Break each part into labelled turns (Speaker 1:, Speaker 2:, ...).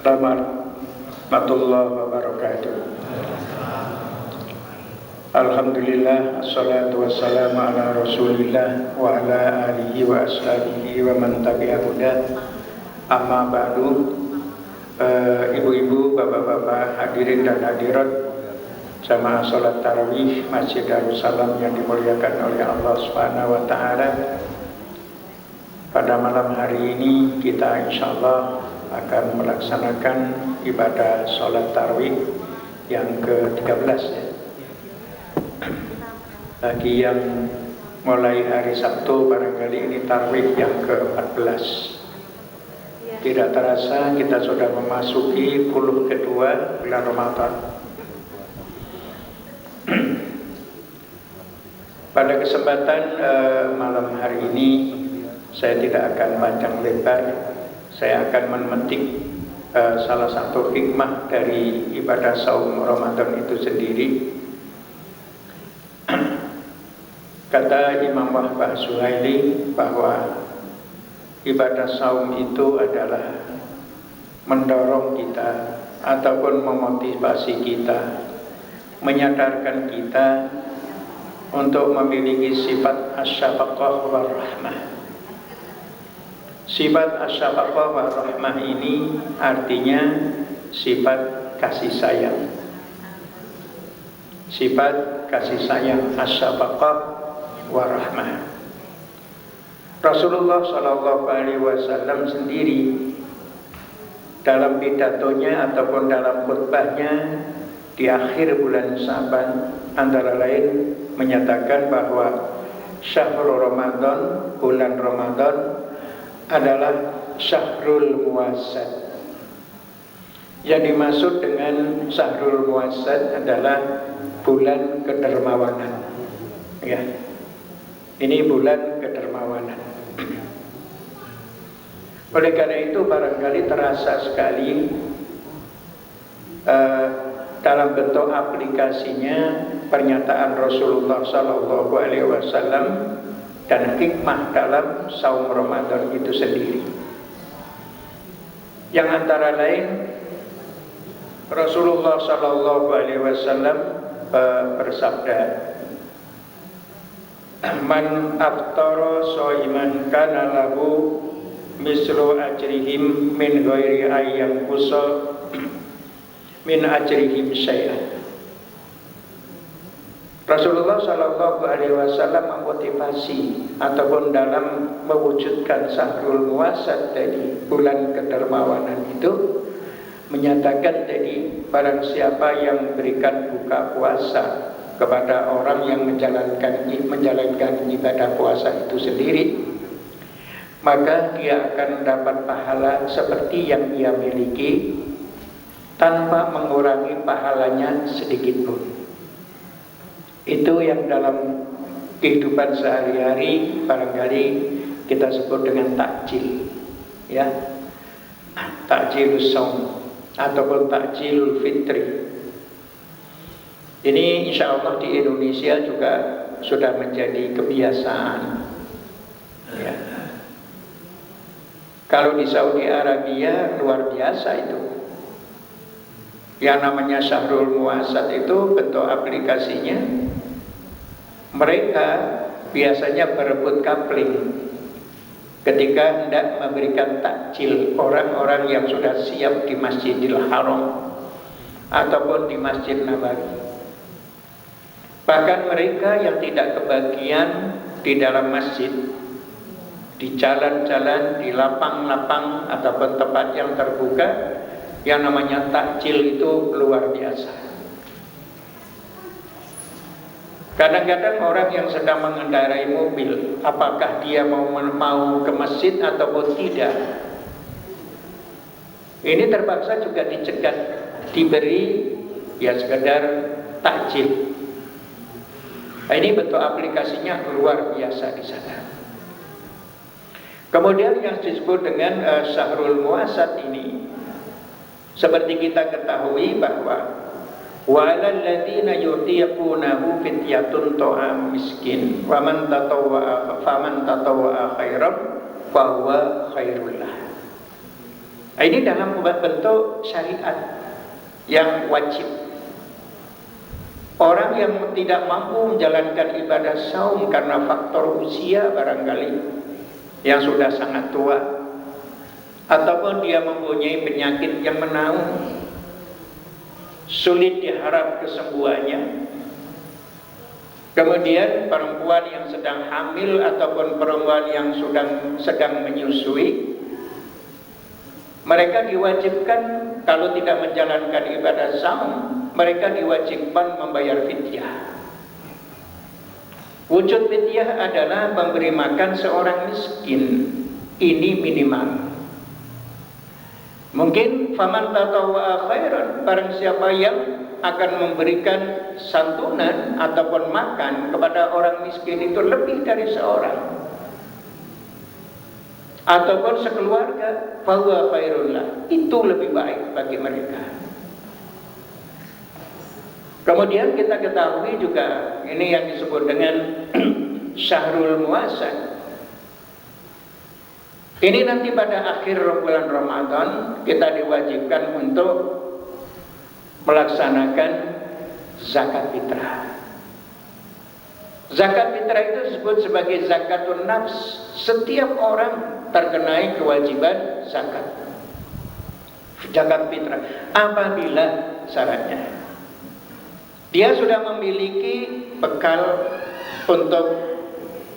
Speaker 1: warahmatullahi wabarakatuh. Alhamdulillah, assalatu wassalamu ala rasulillah wa ala alihi wa ashabihi wa man tabi'ahuda. Amma ba'du. Ibu-ibu, bapak-bapak, hadirin dan hadirat jamaah salat tarawih Masjid Darussalam yang dimuliakan oleh Allah Subhanahu wa taala. Pada malam hari ini kita insyaallah akan melaksanakan ibadah salat tarawih yang ke-13 ya. Bagi yang mulai hari Sabtu, barangkali ini tarawih yang ke-14. Tidak terasa kita sudah memasuki puluh kedua bulan Ramadan. Pada kesempatan malam hari ini saya tidak akan panjang lebar. Saya akan memetik salah satu hikmah dari ibadah saum Ramadan itu sendiri. Kata Imam Wahbah Zuhaili bahwa ibadah saum itu adalah mendorong kita ataupun memotivasi kita, menyadarkan kita untuk memiliki sifat asyafaqah wa rahmah. Sifat asyafaqah wa rahmah ini artinya sifat kasih sayang. Sifat kasih sayang, asyafaqah wa rahmah. Rasulullah Shallallahu Alaihi Wasallam sendiri dalam pidatonya ataupun dalam khutbahnya di akhir bulan Syaban antara lain menyatakan bahwa syahrul Ramadan, bulan Ramadan adalah syahrul muwasat. Yang dimaksud dengan syahrul muwasat adalah bulan kedermawanan. Ya, ini bulan kedermawanan. Oleh karena itu barangkali terasa sekali dalam bentuk aplikasinya pernyataan Rasulullah Sallallahu Alaihi Wasallam dan hikmah dalam saum Ramadan itu sendiri. Yang antara lain Rasulullah Sallallahu Alaihi Wasallam bersabda, "Man aftara shaiman kana lahu mislu ajrihim min ghairi ayyam kusa min ajrihim syai'an." Rasulullah Shallallahu Alaihi Wasallam memotivasi ataupun dalam mewujudkan syahrul muwasat tadi, bulan kedermawanan itu, menyatakan tadi barang siapa yang memberikan buka puasa kepada orang yang menjalankan ibadah puasa itu sendiri, maka dia akan mendapat pahala seperti yang ia miliki tanpa mengurangi pahalanya sedikit pun. Itu yang dalam kehidupan sehari-hari barangkali kita sebut dengan takjil, ya, takjilus shaum ataupun takjilul fitri. Ini insya Allah di Indonesia juga sudah menjadi kebiasaan. Ya. Kalau di Saudi Arabia luar biasa itu. Yang namanya syahrul muwasat itu bentuk aplikasinya, mereka biasanya berebut kapling ketika hendak memberikan takjil orang-orang yang sudah siap di Masjidil Haram ataupun di Masjid Nabawi. Bahkan mereka yang tidak kebagian di dalam masjid, di jalan-jalan, di lapang-lapang ataupun tempat yang terbuka, yang namanya takjil itu luar biasa. Kadang-kadang orang yang sedang mengendarai mobil, apakah dia mau ke masjid ataupun tidak, ini terpaksa juga dicegat, diberi ya sekedar takjil. Nah, ini bentuk aplikasinya luar biasa di sana. Kemudian yang disebut dengan syahrul muwasat ini, seperti kita ketahui bahwa walal ladzina yutiqunahu fityatun ta'am miskin wa man tatawwa khairan fa huwa khairul lah. Ini dalam bentuk syariat yang wajib. Orang yang tidak mampu menjalankan ibadah saum karena faktor usia barangkali, yang sudah sangat tua, ataupun dia mempunyai penyakit yang menaun, sulit diharap kesembuhannya. Kemudian perempuan yang sedang hamil ataupun perempuan yang sedang menyusui, mereka diwajibkan kalau tidak menjalankan ibadah saum, mereka diwajibkan membayar fidyah. Wujud fidyah adalah memberi makan seorang miskin. Ini minimal. Mungkin faman tatawwa'a khairan, barang siapa yang akan memberikan santunan ataupun makan kepada orang miskin itu lebih dari seorang ataupun sekeluarga, fahuwa khairun lah, itu lebih baik bagi mereka. Kemudian kita ketahui juga ini yang disebut dengan Syahrul Muasan. Ini nanti pada akhir bulan Ramadan kita diwajibkan untuk melaksanakan zakat fitrah. Zakat fitrah itu disebut sebagai zakatun nafs. Setiap orang terkenai kewajiban zakat fitrah apabila syaratnya dia sudah memiliki bekal untuk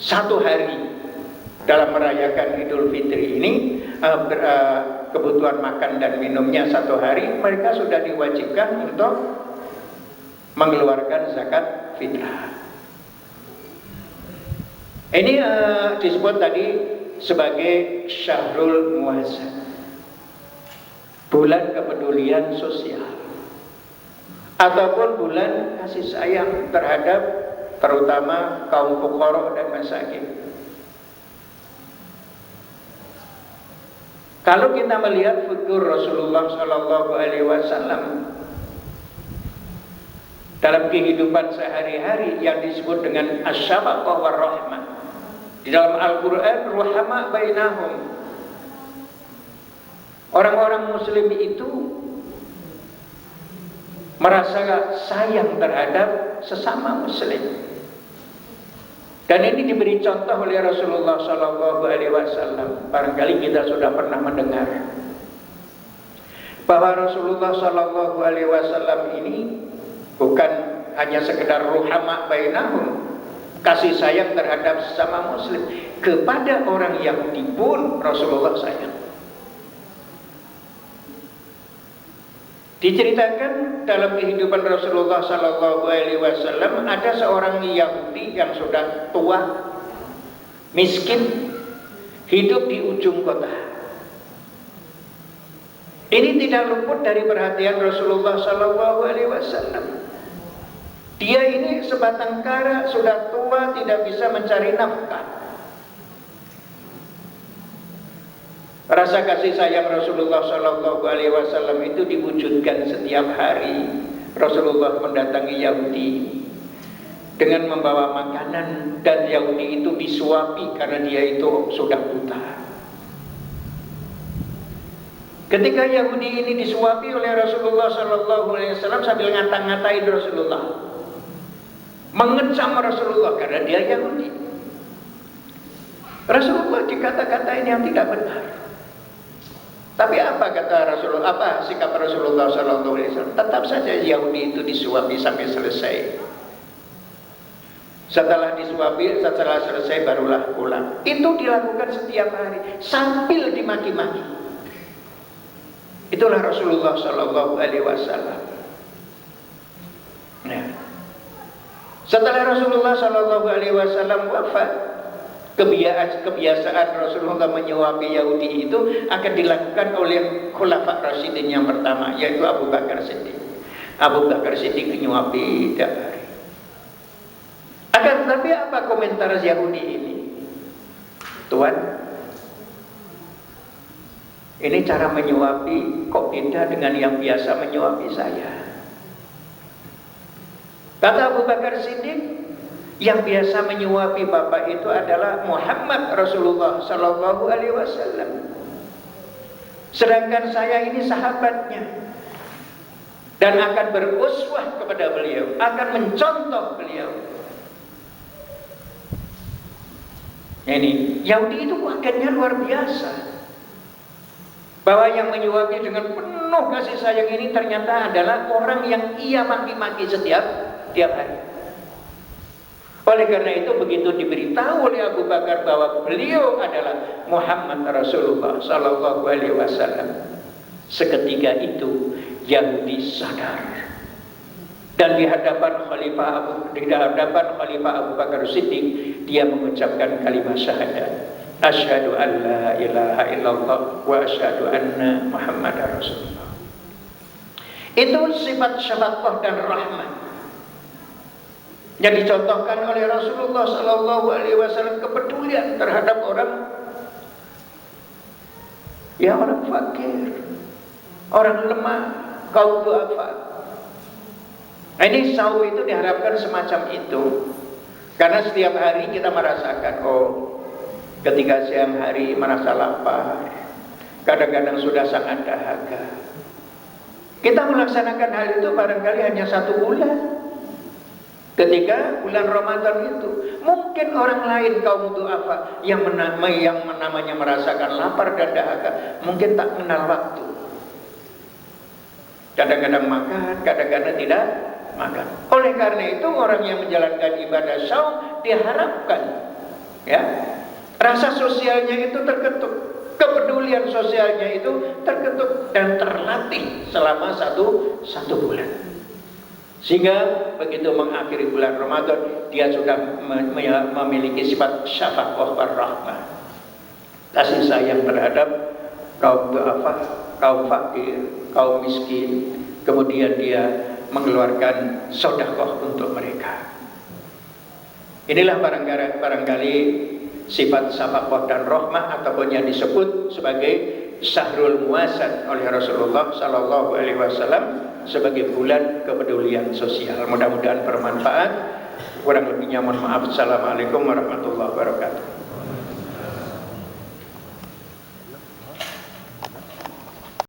Speaker 1: 1 hari dalam merayakan Idul Fitri ini, kebutuhan makan dan minumnya 1 hari, mereka sudah diwajibkan untuk mengeluarkan zakat fitrah. Ini disebut tadi sebagai Syahrul Muazzan, bulan kepedulian sosial, ataupun bulan kasih sayang terhadap terutama kaum fuqara dan masakin. Kalau kita melihat figur Rasulullah Shallallahu Alaihi Wasallam dalam kehidupan sehari-hari yang disebut dengan asyafaqah war rahmah, di dalam Al-Quran ruhama bainahum, orang-orang muslim itu merasa sayang terhadap sesama muslim. Dan ini diberi contoh oleh Rasulullah Shallallahu Alaihi Wasallam. Barangkali kita sudah pernah mendengar bahwa Rasulullah Shallallahu Alaihi Wasallam ini bukan hanya sekedar ruhama bainahum, kasih sayang terhadap sesama muslim, kepada orang Yahudi pun Rasulullah sayang. Diceritakan dalam kehidupan Rasulullah Sallallahu Alaihi Wasallam ada seorang Yahudi yang sudah tua, miskin, hidup di ujung kota. Ini tidak luput dari perhatian Rasulullah Sallallahu Alaihi Wasallam. Dia ini sebatang kara, sudah tua, tidak bisa mencari nafkah. Rasa kasih sayang Rasulullah Shallallahu Alaihi Wasallam itu diwujudkan setiap hari. Rasulullah mendatangi Yahudi dengan membawa makanan, dan Yahudi itu disuapi karena dia itu sudah buta. Ketika Yahudi ini disuapi oleh Rasulullah Shallallahu Alaihi Wasallam sambil ngata-ngatain Rasulullah, mengecam Rasulullah karena dia Yahudi. Rasulullah dikata-katain yang tidak benar. Tapi apa kata Rasulullah? Apa sikap Rasulullah Sallallahu Alaihi Wasallam? Tetap saja Yahudi itu disuapi sampai selesai. Setelah disuapi, setelah selesai barulah pulang. Itu dilakukan setiap hari sambil dimaki-maki. Itulah Rasulullah Sallallahu Alaihi Wasallam. Nah, setelah Rasulullah Sallallahu Alaihi Wasallam wafat, kebiasaan Rasulullah menyuapi Yahudi itu akan dilakukan oleh Khulafa Rasyidin yang pertama, yaitu Abu Bakar Siddiq. Abu Bakar Siddiq menyuapi tiap hari. Akan tetapi apa komentar Yahudi ini? Tuan, ini cara menyuapi kok beda dengan yang biasa menyuapi saya. Kata Abu Bakar Siddiq, yang biasa menyuapi bapak itu adalah Muhammad Rasulullah Sallallahu Alaihi Wasallam. Sedangkan saya ini sahabatnya dan akan beruswah kepada beliau, akan mencontoh beliau. Ini Yahudi itu kagetnya luar biasa, bahwa yang menyuapi dengan penuh kasih sayang ini ternyata adalah orang yang ia maki-maki setiap hari. Oleh karena itu begitu diberitahu oleh Abu Bakar bahwa beliau adalah Muhammad Rasulullah Sallallahu Alaihi Wasallam, seketika itu Yahudi sadar. Dan di hadapan Khalifah Abu Bakar Siddiq, dia mengucapkan kalimat syahadat, asyhadu an la ilaha illallah wa asyhadu anna Muhammadar Rasulullah. Itu sifat syafaqah dan rahmat yang dicontohkan oleh Rasulullah Sallallahu Alaihi Wasallam, kepedulian terhadap orang fakir, orang lemah, kaum duafa. Ini saum itu diharapkan semacam itu, karena setiap hari kita merasakan, ketika siang hari merasa lapar, kadang-kadang sudah sangat dahaga. Kita melaksanakan hal itu barangkali hanya 1 bulan. Ketika bulan Ramadan itu, mungkin orang lain kaum duafa yang namanya merasakan lapar dan dahaga, mungkin tak kenal waktu. Kadang-kadang makan, kadang-kadang tidak makan. Oleh karena itu orang yang menjalankan ibadah saum diharapkan, rasa sosialnya itu terketuk, kepedulian sosialnya itu terketuk dan terlatih selama satu bulan. Sehingga begitu mengakhiri bulan Ramadan, dia sudah memiliki sifat syafaqah war rahmah, kasih sayang terhadap kaum duafa, kaum fakir, kaum miskin. Kemudian dia mengeluarkan sedekah untuk mereka. Inilah barangkali sifat syafaqah dan rahmah, ataupun yang disebut sebagai syahrul muasat oleh Rasulullah Sallallahu Alaihi Wasallam, sebagai bulan kepedulian sosial. Mudah-mudahan bermanfaat. Kurang lebihnya mohon maaf. Assalamualaikum warahmatullahi wabarakatuh.